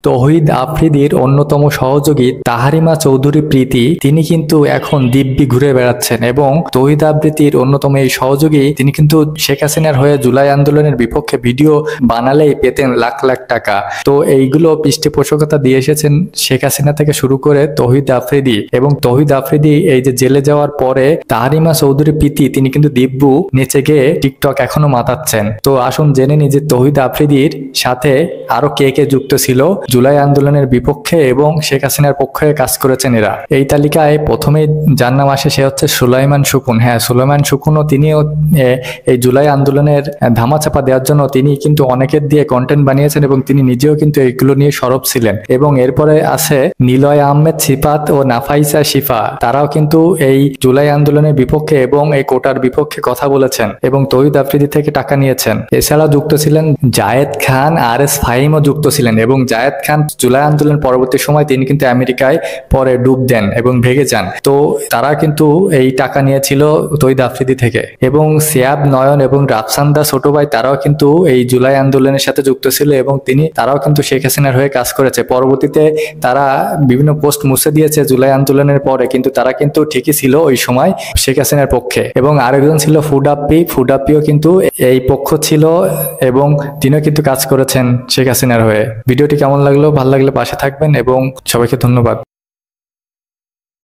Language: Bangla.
তৌহিদ আফ্রিদির অন্যতম সহযোগী তাহারিমা চৌধুরী প্রীতি তিনি কিন্তু এখন দিব্যি ঘুরে বেড়াচ্ছেন এবং তৌহিদ আফ্রিদির অন্যতম এই সহযোগী তিনি কিন্তু শেখ হাসিনার হয়ে জুলাই আন্দোলনের বিপক্ষে ভিডিও বানালেই পেতেন লাখ লাখ টাকা। তো এইগুলো পৃষ্ঠপোষকতা দিয়ে এসেছেন শেখ হাসিনা থেকে শুরু করে তৌহিদ আফ্রিদি, এবং তৌহিদ আফ্রিদি এই যে জেলে যাওয়ার পরে তাহারিমা চৌধুরী প্রীতি তিনি কিন্তু দিব্যু নিচে গিয়ে টিকটক এখনো মাতাচ্ছেন। তো আসুন জেনে নি যে তৌহিদ আফ্রিদির সাথে আরো কে কে যুক্ত ছিল জুলাই আন্দোলনের বিপক্ষে এবং শেখ হাসিনার পক্ষে কাজ করেছেন এরা। এই তালিকায় প্রথমে যার নাম আসে সে হচ্ছে সুলাইমান সুকুন। হ্যাঁ, সুলাইমান সুকুনও তিনিও এই জুলাই আন্দোলনের ধামাচাপা দেওয়ার জন্য তিনি কিন্তু অনেকের দিয়ে কন্টেন্ট বানিয়েছেন এবং তিনি নিজেও কিন্তু এগুলো নিয়ে সরব ছিলেন। এবং এরপরে আছে নিলয় আহমেদ সিফাত ও নাফাইসা শিফা, তারাও কিন্তু এই জুলাই আন্দোলনের বিপক্ষে এবং এই কোটার বিপক্ষে কথা বলেছেন এবং তৌহিদ আফ্রিদি থেকে টাকা নিয়েছেন। এছাড়া যুক্ত ছিলেন জায়েদ খান, RS ফাহিমও যুক্ত ছিলেন এবং জায়েদ খান জুলাই আন্দোলন পরবর্তী সময় তিনি কিন্তু আমেরিকায় পরে ডুব দেন এবং ভেগে যান। তো তারা কিন্তু এই টাকা নিয়েছিল তৌহিদ আফ্রিদি থেকে। এবং সিয়াব নয়ন এবং রাফসান্দা ছোট ভাই তারাও কিন্তু এই জুলাই আন্দোলনের সাথে যুক্ত ছিল এবং তারাও কিন্তু শেখ হাসিনার হয়ে কাজ করেছে। পরবর্তীতে তারা বিভিন্ন পোস্ট মুছে দিয়েছে জুলাই আন্দোলনের পরে, কিন্তু তারা কিন্তু ঠিকই ছিল ওই সময় শেখ হাসিনার পক্ষে। এবং আরেকজন ছিল ফুডাপ্পিও কিন্তু এই পক্ষ ছিল এবং তিনিও কিন্তু কাজ করেছেন শেখ হাসিনার হয়ে। ভিডিওটি কেমন লাগলো? ভালো লাগলে পাশে থাকবেন এবং সবাইকে ধন্যবাদ।